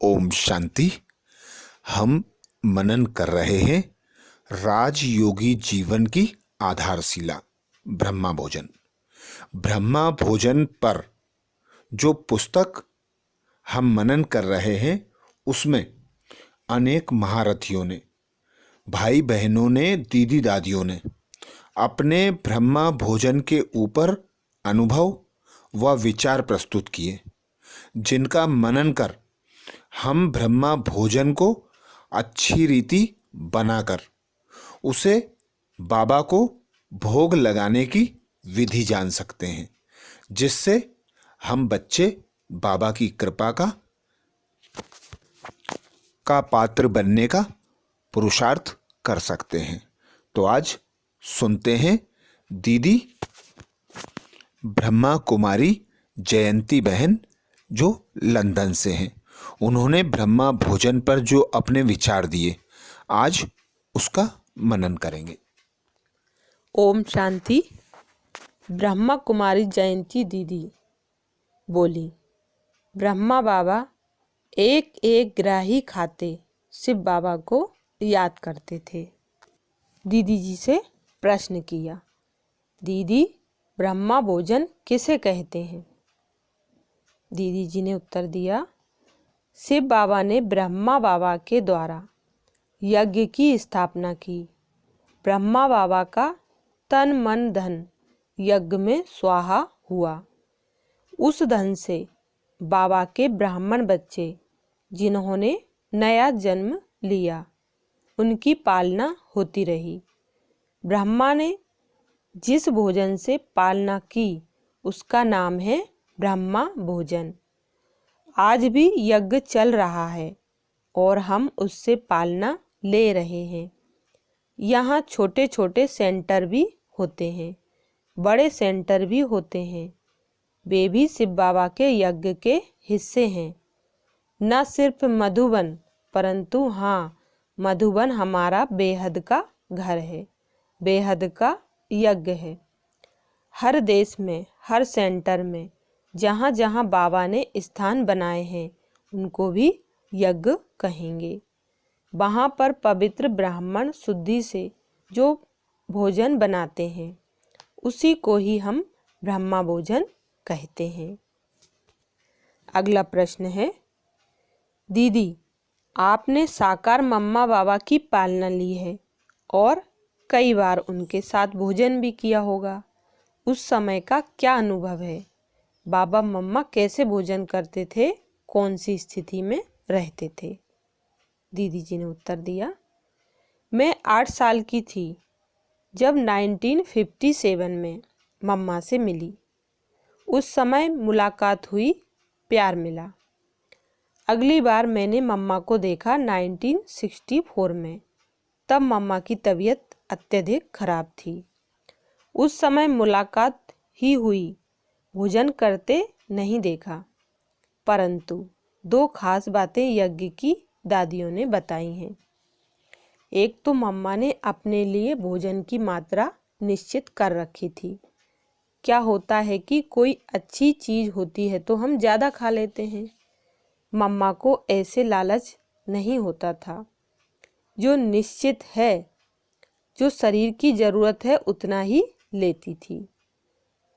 ओम शांति। हम मनन कर रहे हैं राजयोगी जीवन की आधारशिला ब्रह्मा भोजन। ब्रह्मा भोजन पर जो पुस्तक हम मनन कर रहे हैं उसमें अनेक महारथियों ने, भाई बहनों ने, दीदी दादियों ने अपने ब्रह्मा भोजन के ऊपर अनुभव व विचार प्रस्तुत किए, जिनका मनन कर हम ब्रह्मा भोजन को अच्छी रीति बनाकर उसे बाबा को भोग लगाने की विधि जान सकते हैं, जिससे हम बच्चे बाबा की कृपा का पात्र बनने का पुरुषार्थ कर सकते हैं। तो आज सुनते हैं दीदी ब्रह्मा कुमारी जयंती बहन जो लंदन से हैं। उन्होंने ब्रह्मा भोजन पर जो अपने विचार दिए, आज उसका मनन करेंगे। ओम शांति। ब्रह्मा कुमारी जयंती दीदी बोली, ब्रह्मा बाबा एक एक ग्राही खाते शिव बाबा को याद करते थे। दीदी जी से प्रश्न किया, दीदी ब्रह्मा भोजन किसे कहते हैं? दीदी जी ने उत्तर दिया, शिव बाबा ने ब्रह्मा बाबा के द्वारा यज्ञ की स्थापना की। ब्रह्मा बाबा का तन मन धन यज्ञ में स्वाहा हुआ। उस धन से बाबा के ब्राह्मण बच्चे जिन्होंने नया जन्म लिया, उनकी पालना होती रही। ब्रह्मा ने जिस भोजन से पालना की उसका नाम है ब्रह्मा भोजन। आज भी यज्ञ चल रहा है और हम उससे पालना ले रहे हैं। यहाँ छोटे छोटे सेंटर भी होते हैं, बड़े सेंटर भी होते हैं। वे भी शिव बाबा के यज्ञ के हिस्से हैं। न सिर्फ मधुबन, परंतु हाँ, मधुबन हमारा बेहद का घर है, बेहद का यज्ञ है। हर देश में, हर सेंटर में जहाँ जहाँ बाबा ने स्थान बनाए हैं, उनको भी यज्ञ कहेंगे। वहाँ पर पवित्र ब्राह्मण शुद्धि से जो भोजन बनाते हैं, उसी को ही हम ब्रह्मा भोजन कहते हैं। अगला प्रश्न है, दीदी आपने साकार मम्मा बाबा की पालना ली है और कई बार उनके साथ भोजन भी किया होगा। उस समय का क्या अनुभव है? बाबा मम्मा कैसे भोजन करते थे? कौन सी स्थिति में रहते थे? दीदी जी ने उत्तर दिया, मैं 8 साल की थी जब 1957 में मम्मा से मिली। उस समय मुलाकात हुई, प्यार मिला। अगली बार मैंने मम्मा को देखा 1964 में। तब मम्मा की तबीयत अत्यधिक खराब थी। उस समय मुलाकात ही हुई, भोजन करते नहीं देखा। परंतु 2 खास बातें यज्ञ की दादियों ने बताई हैं। एक तो मम्मा ने अपने लिए भोजन की मात्रा निश्चित कर रखी थी। क्या होता है कि कोई अच्छी चीज़ होती है तो हम ज़्यादा खा लेते हैं। मम्मा को ऐसे लालच नहीं होता था। जो निश्चित है, जो शरीर की ज़रूरत है, उतना ही लेती थी।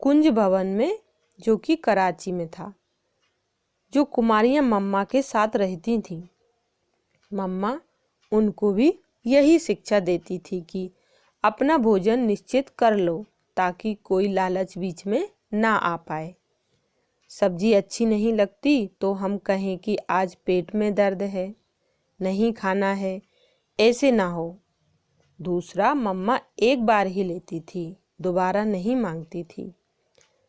कुंज भवन में, जो कि कराची में था, जो कुमारियाँ मम्मा के साथ रहती थीं, मम्मा उनको भी यही शिक्षा देती थी कि अपना भोजन निश्चित कर लो ताकि कोई लालच बीच में ना आ पाए। सब्जी अच्छी नहीं लगती तो हम कहें कि आज पेट में दर्द है, नहीं खाना है, ऐसे ना हो। दूसरा, मम्मा एक बार ही लेती थी, दोबारा नहीं मांगती थी।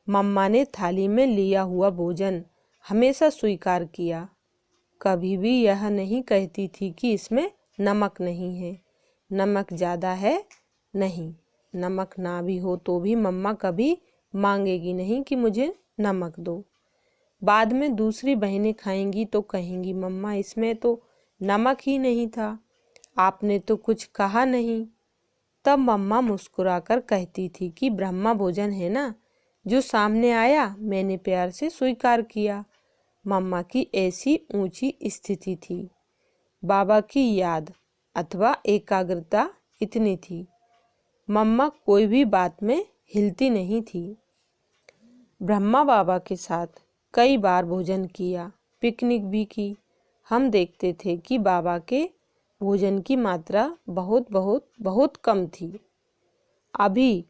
मम्मा ने थाली में लिया हुआ भोजन हमेशा स्वीकार किया। कभी भी यह नहीं कहती थी कि इसमें नमक नहीं है, नमक ज़्यादा है। नहीं, नमक ना भी हो तो भी मम्मा कभी मांगेगी नहीं कि मुझे नमक दो। बाद में दूसरी बहनें खाएंगी तो कहेंगी, मम्मा इसमें तो नमक ही नहीं था, आपने तो कुछ कहा नहीं। तब मम्मा मुस्कुराकर कहती थी कि ब्रह्मा भोजन है ना, जो सामने आया मैंने प्यार से स्वीकार किया। मम्मा की ऐसी ऊंची स्थिति थी। बाबा की याद अथवा एकाग्रता इतनी थी। मम्मा कोई भी बात में हिलती नहीं थी। ब्रह्मा बाबा के साथ कई बार भोजन किया, पिकनिक भी की। हम देखते थे कि बाबा के भोजन की मात्रा बहुत बहुत बहुत कम थी। अभी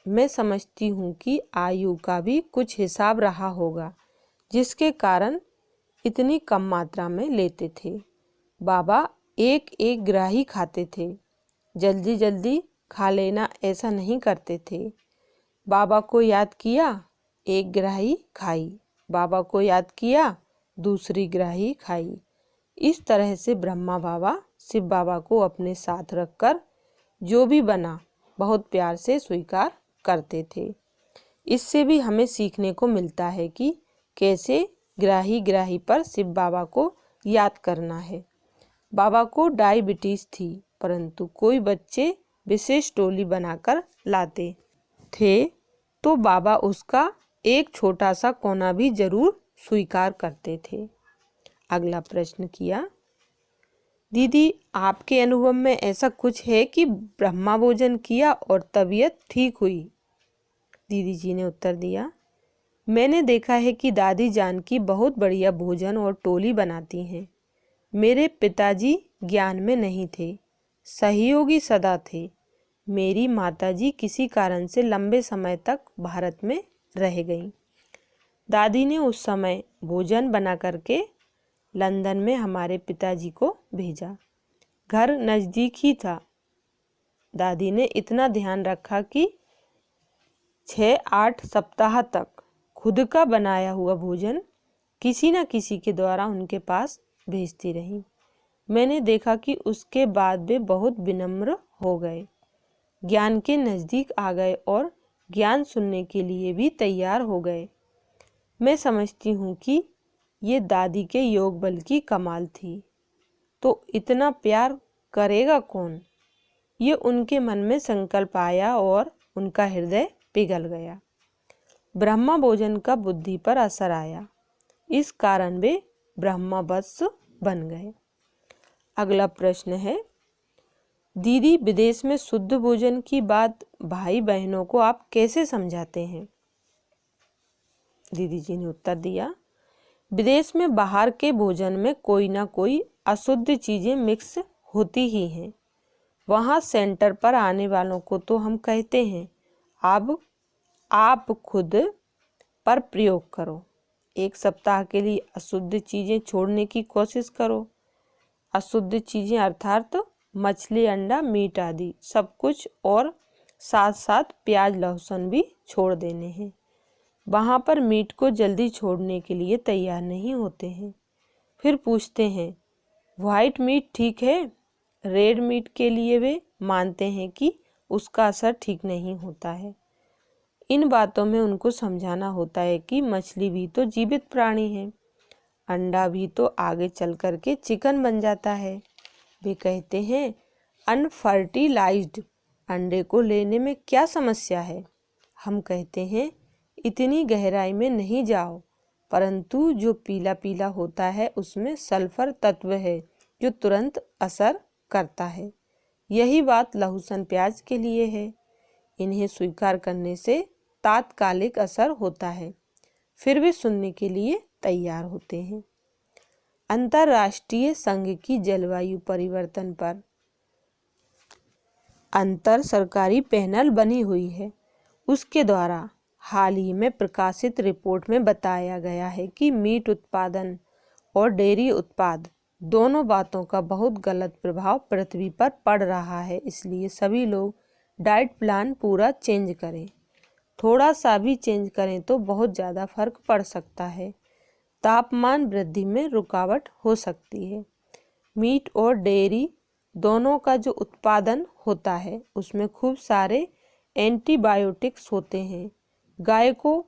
मैं समझती हूँ कि आयु का भी कुछ हिसाब रहा होगा, जिसके कारण इतनी कम मात्रा में लेते थे। बाबा एक एक ग्राही खाते थे, जल्दी जल्दी खा लेना ऐसा नहीं करते थे। बाबा को याद किया, एक ग्राही खाई, बाबा को याद किया, दूसरी ग्राही खाई। इस तरह से ब्रह्मा बाबा शिव बाबा को अपने साथ रखकर जो भी बना बहुत प्यार से स्वीकार करते थे। इससे भी हमें सीखने को मिलता है कि कैसे ग्राही ग्राही पर शिव बाबा को याद करना है। बाबा को डायबिटीज थी, परंतु कोई बच्चे विशेष टोली बनाकर लाते थे तो बाबा उसका एक छोटा सा कोना भी जरूर स्वीकार करते थे। अगला प्रश्न किया, दीदी आपके अनुभव में ऐसा कुछ है कि ब्रह्मा भोजन किया और तबीयत ठीक हुई? दीदी जी ने उत्तर दिया, मैंने देखा है कि दादी जानकी बहुत बढ़िया भोजन और टोली बनाती हैं। मेरे पिताजी ज्ञान में नहीं थे, सहयोगी सदा थे। मेरी माताजी किसी कारण से लंबे समय तक भारत में रह गईं। दादी ने उस समय भोजन बना करके लंदन में हमारे पिताजी को भेजा। घर नज़दीक ही था। दादी ने इतना ध्यान रखा कि 6-8 सप्ताह तक खुद का बनाया हुआ भोजन किसी न किसी के द्वारा उनके पास भेजती रही। मैंने देखा कि उसके बाद वे बहुत विनम्र हो गए, ज्ञान के नज़दीक आ गए और ज्ञान सुनने के लिए भी तैयार हो गए। मैं समझती हूँ कि ये दादी के योग बल की कमाल थी। तो इतना प्यार करेगा कौन? ये उनके मन में संकल्प आया और उनका हृदय पिघल गया। ब्रह्मा भोजन का बुद्धि पर असर आया, इस कारण वे ब्रह्मवत्स बन गए। अगला प्रश्न है, दीदी विदेश में शुद्ध भोजन की बात भाई बहनों को आप कैसे समझाते हैं? दीदी जी ने उत्तर दिया, विदेश में बाहर के भोजन में कोई ना कोई अशुद्ध चीजें मिक्स होती ही हैं। वहाँ सेंटर पर आने वालों को तो हम कहते हैं, अब आप खुद पर प्रयोग करो। 1 सप्ताह के लिए अशुद्ध चीजें छोड़ने की कोशिश करो। अशुद्ध चीजें अर्थात मछली, अंडा, मीट आदि सब कुछ, और साथ साथ प्याज लहसुन भी छोड़ देने हैं। वहाँ पर मीट को जल्दी छोड़ने के लिए तैयार नहीं होते हैं। फिर पूछते हैं, वाइट मीट ठीक है? रेड मीट के लिए वे मानते हैं कि उसका असर ठीक नहीं होता है। इन बातों में उनको समझाना होता है कि मछली भी तो जीवित प्राणी है, अंडा भी तो आगे चल कर के चिकन बन जाता है। वे कहते हैं, अनफर्टिलाइज्ड अंडे को लेने में क्या समस्या है? हम कहते हैं, इतनी गहराई में नहीं जाओ, परंतु जो पीला पीला होता है उसमें सल्फर तत्व है जो तुरंत असर करता है। यही बात लहसुन प्याज के लिए है। इन्हें स्वीकार करने से तात्कालिक असर होता है, फिर वे सुनने के लिए तैयार होते हैं। अंतर्राष्ट्रीय संघ की जलवायु परिवर्तन पर अंतर सरकारी पैनल बनी हुई है। उसके द्वारा हाल ही में प्रकाशित रिपोर्ट में बताया गया है कि मीट उत्पादन और डेयरी उत्पाद दोनों बातों का बहुत गलत प्रभाव पृथ्वी पर पड़ रहा है। इसलिए सभी लोग डाइट प्लान पूरा चेंज करें। थोड़ा सा भी चेंज करें तो बहुत ज़्यादा फर्क पड़ सकता है। तापमान वृद्धि में रुकावट हो सकती है। मीट और डेयरी दोनों का जो उत्पादन होता है उसमें खूब सारे एंटीबायोटिक्स होते हैं। गाय को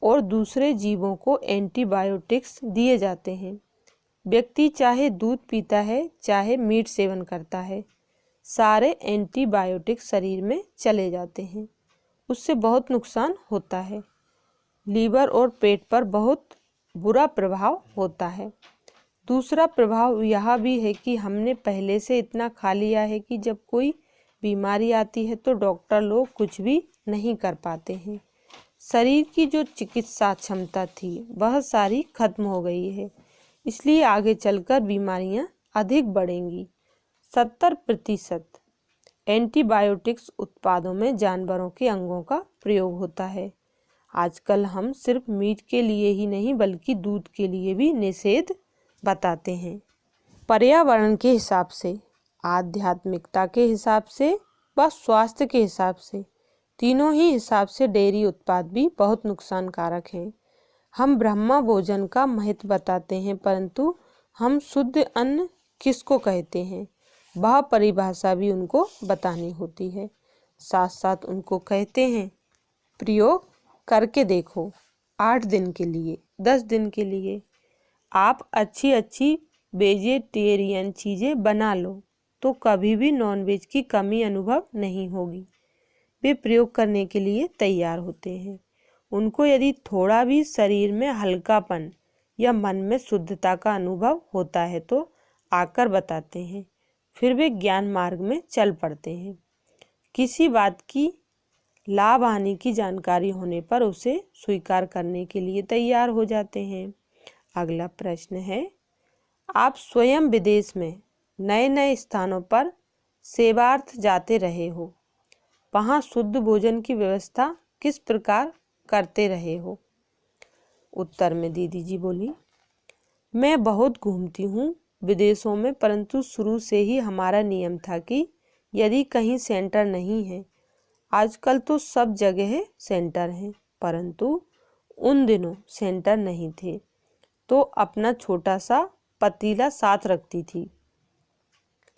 और दूसरे जीवों को एंटीबायोटिक्स दिए जाते हैं। व्यक्ति चाहे दूध पीता है चाहे मीट सेवन करता है, सारे एंटीबायोटिक्स शरीर में चले जाते हैं। उससे बहुत नुकसान होता है। लीवर और पेट पर बहुत बुरा प्रभाव होता है। दूसरा प्रभाव यह भी है कि हमने पहले से इतना खा लिया है कि जब कोई बीमारी आती है तो डॉक्टर लोग कुछ भी नहीं कर पाते हैं। शरीर की जो चिकित्सा क्षमता थी वह सारी खत्म हो गई है, इसलिए आगे चलकर बीमारियां अधिक बढ़ेंगी। 70% एंटीबायोटिक्स उत्पादों में जानवरों के अंगों का प्रयोग होता है। आजकल हम सिर्फ मीट के लिए ही नहीं बल्कि दूध के लिए भी निषेध बताते हैं। पर्यावरण के हिसाब से, आध्यात्मिकता के हिसाब से व स्वास्थ्य के हिसाब से, तीनों ही हिसाब से डेयरी उत्पाद भी बहुत नुकसानकारक हैं। हम ब्रह्मा भोजन का महत्व बताते हैं, परंतु हम शुद्ध अन्न किसको कहते हैं वह परिभाषा भी उनको बतानी होती है। साथ साथ उनको कहते हैं प्रयोग करके देखो, 8 दिन के लिए, 10 दिन के लिए आप अच्छी अच्छी वेजिटेरियन चीज़ें बना लो तो कभी भी नॉनवेज की कमी अनुभव नहीं होगी। वे प्रयोग करने के लिए तैयार होते हैं। उनको यदि थोड़ा भी शरीर में हल्कापन या मन में शुद्धता का अनुभव होता है तो आकर बताते हैं, फिर वे ज्ञान मार्ग में चल पड़ते हैं। किसी बात की लाभ हानि की जानकारी होने पर उसे स्वीकार करने के लिए तैयार हो जाते हैं। अगला प्रश्न है, आप स्वयं विदेश में नए नए स्थानों पर सेवार्थ जाते रहे हो, वहाँ शुद्ध भोजन की व्यवस्था किस प्रकार करते रहे हो? उत्तर में दीदी जी बोली, मैं बहुत घूमती हूँ विदेशों में, परंतु शुरू से ही हमारा नियम था कि यदि कहीं सेंटर नहीं है, आजकल तो सब जगह सेंटर हैं, परंतु उन दिनों सेंटर नहीं थे, तो अपना छोटा सा पतीला साथ रखती थी।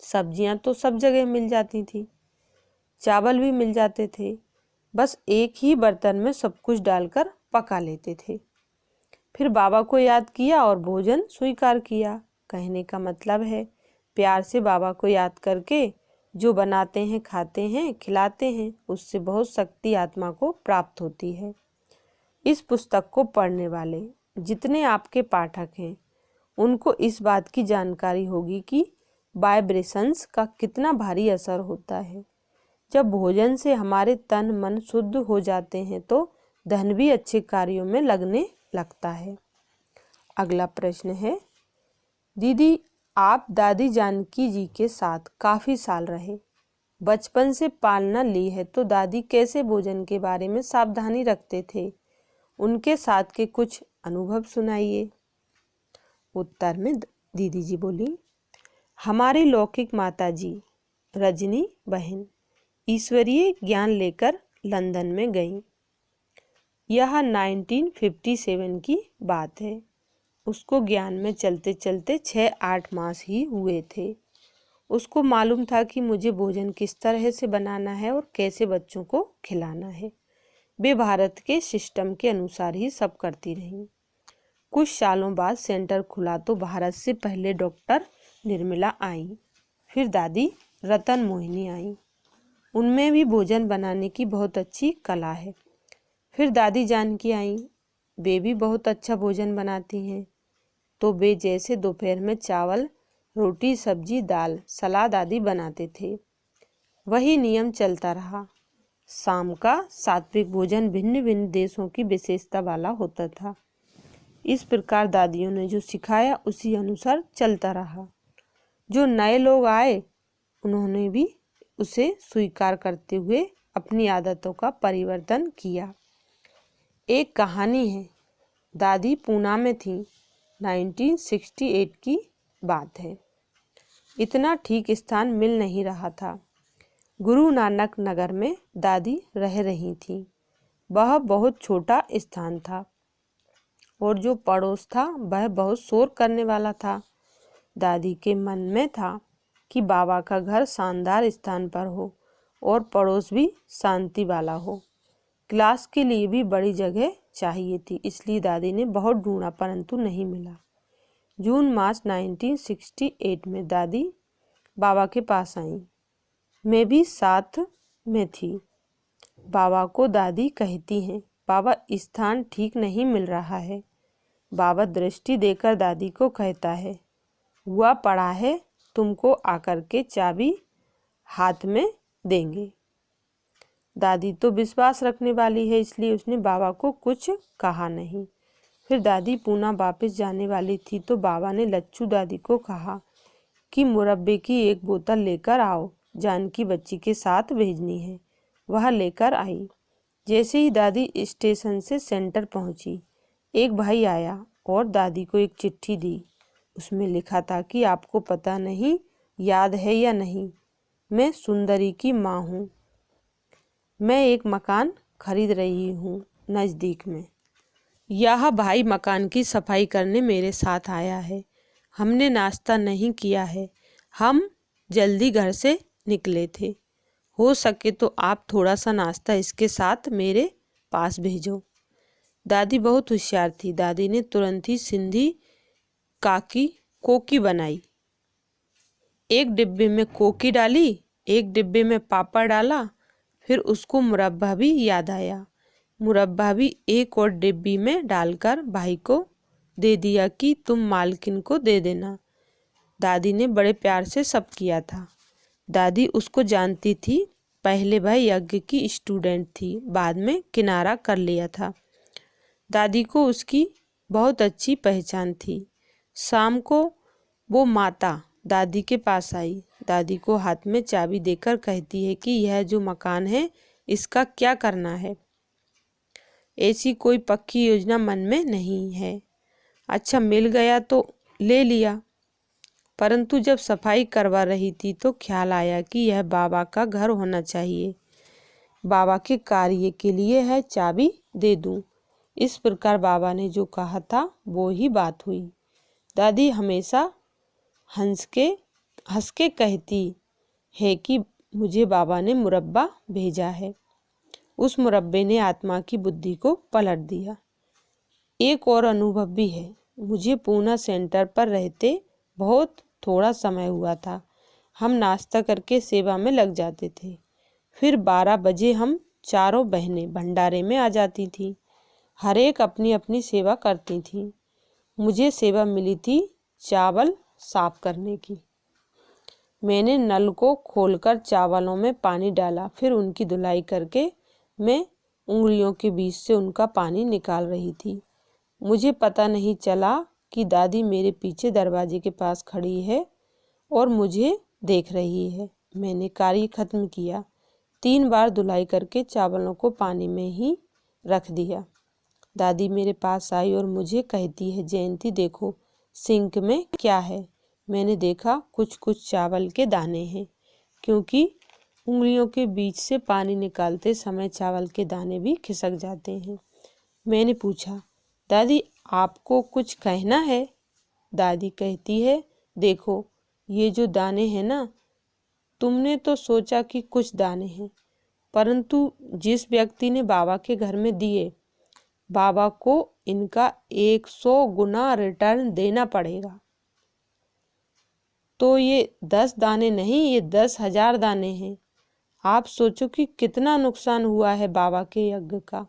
सब्जियां तो सब जगह मिल जाती थी, चावल भी मिल जाते थे, बस एक ही बर्तन में सब कुछ डालकर पका लेते थे। फिर बाबा को याद किया और भोजन स्वीकार किया। कहने का मतलब है प्यार से बाबा को याद करके जो बनाते हैं, खाते हैं, खिलाते हैं, उससे बहुत शक्ति आत्मा को प्राप्त होती है। इस पुस्तक को पढ़ने वाले जितने आपके पाठक हैं उनको इस बात की जानकारी होगी कि वाइब्रेशंस का कितना भारी असर होता है। जब भोजन से हमारे तन मन शुद्ध हो जाते हैं तो धन भी अच्छे कार्यों में लगने लगता है। अगला प्रश्न है, दीदी आप दादी जानकी जी के साथ काफ़ी साल रहे, बचपन से पालना ली है, तो दादी कैसे भोजन के बारे में सावधानी रखते थे? उनके साथ के कुछ अनुभव सुनाइए। उत्तर में दीदी जी बोली, हमारी लौकिक माता जी रजनी बहन ईश्वरीय ज्ञान लेकर लंदन में गईं। यह 1957 की बात है। उसको ज्ञान में चलते चलते 6-8 मास ही हुए थे। उसको मालूम था कि मुझे भोजन किस तरह से बनाना है और कैसे बच्चों को खिलाना है। वे भारत के सिस्टम के अनुसार ही सब करती रहीं। कुछ सालों बाद सेंटर खुला तो भारत से पहले डॉक्टर निर्मला आई, फिर दादी रतन मोहिनी आई। उनमें भी भोजन बनाने की बहुत अच्छी कला है। फिर दादी जानकी आई, वे भी बहुत अच्छा भोजन बनाती हैं। तो वे जैसे दोपहर में चावल, रोटी, सब्जी, दाल, सलाद आदि बनाते थे, वही नियम चलता रहा। शाम का सात्विक भोजन भिन्न भिन्न देशों की विशेषता वाला होता था। इस प्रकार दादियों ने जो सिखाया उसी अनुसार चलता रहा। जो नए लोग आए उन्होंने भी उसे स्वीकार करते हुए अपनी आदतों का परिवर्तन किया। एक कहानी है, दादी पूना में थी, 1968 की बात है। इतना ठीक स्थान मिल नहीं रहा था। गुरु नानक नगर में दादी रह रही थी। वह बहुत छोटा स्थान था और जो पड़ोस था वह बहुत शोर करने वाला था। दादी के मन में था कि बाबा का घर शानदार स्थान पर हो और पड़ोस भी शांति वाला हो। क्लास के लिए भी बड़ी जगह चाहिए थी, इसलिए दादी ने बहुत ढूंढा परंतु नहीं मिला। जून मास 1968 में दादी बाबा के पास आई। मैं भी साथ में थी। बाबा को दादी कहती हैं, बाबा स्थान ठीक नहीं मिल रहा है। बाबा दृष्टि देकर दादी को कहता है, हुआ पड़ा है, तुमको आकर के चाबी हाथ में देंगे। दादी तो विश्वास रखने वाली है, इसलिए उसने बाबा को कुछ कहा नहीं। फिर दादी पूना वापस जाने वाली थी तो बाबा ने लच्छू दादी को कहा कि मुरब्बे की एक बोतल लेकर आओ, जानकी बच्ची के साथ भेजनी है। वह लेकर आई। जैसे ही दादी स्टेशन से सेंटर पहुंची, एक भाई आया और दादी को एक चिट्ठी दी। उसमें लिखा था कि आपको पता नहीं याद है या नहीं, मैं सुंदरी की माँ हूँ। मैं एक मकान खरीद रही हूँ नज़दीक में। यह भाई मकान की सफाई करने मेरे साथ आया है। हमने नाश्ता नहीं किया है, हम जल्दी घर से निकले थे। हो सके तो आप थोड़ा सा नाश्ता इसके साथ मेरे पास भेजो। दादी बहुत होशियार थी। दादी ने तुरंत ही सिंधी काकी कोकी बनाई। एक डिब्बे में कोकी डाली, एक डिब्बे में पापड़ डाला, फिर उसको मुरब्बा भी याद आया। मुरब्बा भी एक और डिब्बी में डालकर भाई को दे दिया कि तुम मालकिन को दे देना। दादी ने बड़े प्यार से सब किया था। दादी उसको जानती थी। पहले वह यज्ञ की स्टूडेंट थी, बाद में किनारा कर लिया था। दादी को उसकी बहुत अच्छी पहचान थी। शाम को वो माता दादी के पास आई। दादी को हाथ में चाबी देकर कहती है कि यह जो मकान है इसका क्या करना है। ऐसी कोई पक्की योजना मन में नहीं है। अच्छा, मिल गया तो ले लिया, परंतु जब सफाई करवा रही थी तो ख्याल आया कि यह बाबा का घर होना चाहिए। बाबा के कार्य के लिए है, चाबी दे दूं। इस प्रकार बाबा ने जो कहा था वो ही बात हुई। दादी हमेशा हंस के कहती है कि मुझे बाबा ने मुरब्बा भेजा है। उस मुरब्बे ने आत्मा की बुद्धि को पलट दिया। एक और अनुभव भी है। मुझे पूना सेंटर पर रहते बहुत थोड़ा समय हुआ था। हम नाश्ता करके सेवा में लग जाते थे। फिर 12 बजे हम चारों बहनें भंडारे में आ जाती थीं। हर एक अपनी अपनी सेवा करती थी। मुझे सेवा मिली थी चावल साफ करने की। मैंने नल को खोलकर चावलों में पानी डाला, फिर उनकी धुलाई करके मैं उंगलियों के बीच से उनका पानी निकाल रही थी। मुझे पता नहीं चला कि दादी मेरे पीछे दरवाजे के पास खड़ी है और मुझे देख रही है। मैंने कार्य खत्म किया। 3 बार धुलाई करके चावलों को पानी में ही रख दिया। दादी मेरे पास आई और मुझे कहती है, जयंती देखो सिंक में क्या है। मैंने देखा कुछ कुछ चावल के दाने हैं, क्योंकि उंगलियों के बीच से पानी निकालते समय चावल के दाने भी खिसक जाते हैं। मैंने पूछा, दादी आपको कुछ कहना है? दादी कहती है, देखो ये जो दाने हैं ना, तुमने तो सोचा कि कुछ दाने हैं, परंतु जिस व्यक्ति ने बाबा के घर में दिए, बाबा को इनका 100 गुना रिटर्न देना पड़ेगा। तो ये 10 दाने नहीं, ये 10,000 दाने हैं। आप सोचो कि कितना नुकसान हुआ है बाबा के यज्ञ का।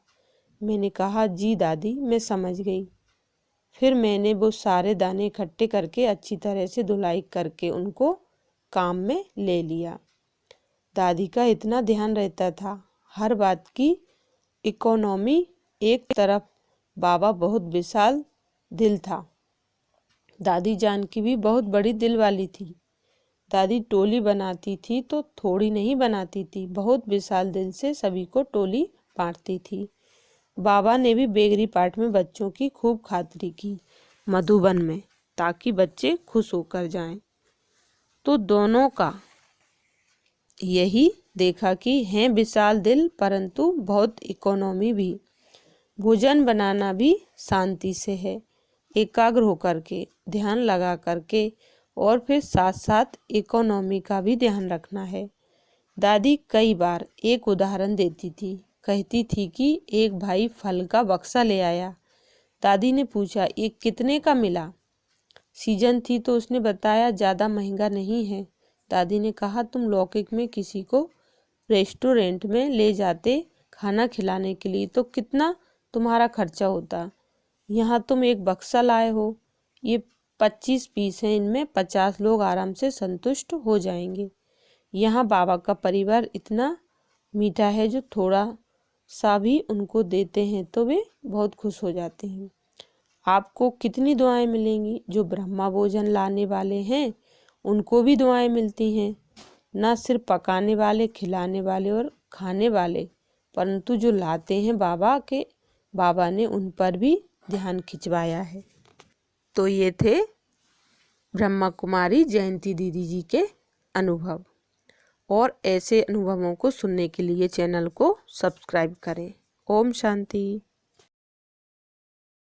मैंने कहा, जी दादी मैं समझ गई। फिर मैंने वो सारे दाने इकट्ठे करके अच्छी तरह से धुलाई करके उनको काम में ले लिया। दादी का इतना ध्यान रहता था हर बात की। इकोनॉमी एक तरफ, बाबा बहुत विशाल दिल था। दादी जानकी भी बहुत बड़ी दिल वाली थी। दादी टोली बनाती थी तो थोड़ी नहीं बनाती थी, बहुत विशाल दिल से सभी को टोली बांटती थी। बाबा ने भी बेगरी पाठ में बच्चों की खूब खातिरी की मधुबन में, ताकि बच्चे खुश होकर जाएं। तो दोनों का यही देखा कि हैं विशाल दिल, परंतु बहुत इकोनॉमी भी। भोजन बनाना भी शांति से है, एकाग्र होकर के, ध्यान लगा करके, और फिर साथ साथ इकोनॉमी का भी ध्यान रखना है। दादी कई बार एक उदाहरण देती थी। कहती थी कि एक भाई फल का बक्सा ले आया। दादी ने पूछा, ये कितने का मिला? सीजन थी तो उसने बताया ज़्यादा महंगा नहीं है। दादी ने कहा, तुम लौकिक में किसी को रेस्टोरेंट में ले जाते खाना खिलाने के लिए तो कितना तुम्हारा खर्चा होता? यहाँ तुम एक बक्सा लाए हो, ये 25 पीस हैं, इनमें 50 लोग आराम से संतुष्ट हो जाएंगे। यहाँ बाबा का परिवार इतना मीठा है, जो थोड़ा सा भी उनको देते हैं तो वे बहुत खुश हो जाते हैं। आपको कितनी दुआएं मिलेंगी? जो ब्रह्मा भोजन लाने वाले हैं उनको भी दुआएं मिलती हैं, न सिर्फ पकाने वाले, खिलाने वाले और खाने वाले, परंतु जो लाते हैं बाबा ने उन पर भी ध्यान खिंचवाया है। तो ये थे ब्रह्मा कुमारी जयंती दीदी जी के अनुभव, और ऐसे अनुभवों को सुनने के लिए चैनल को सब्सक्राइब करें। ओम शांति।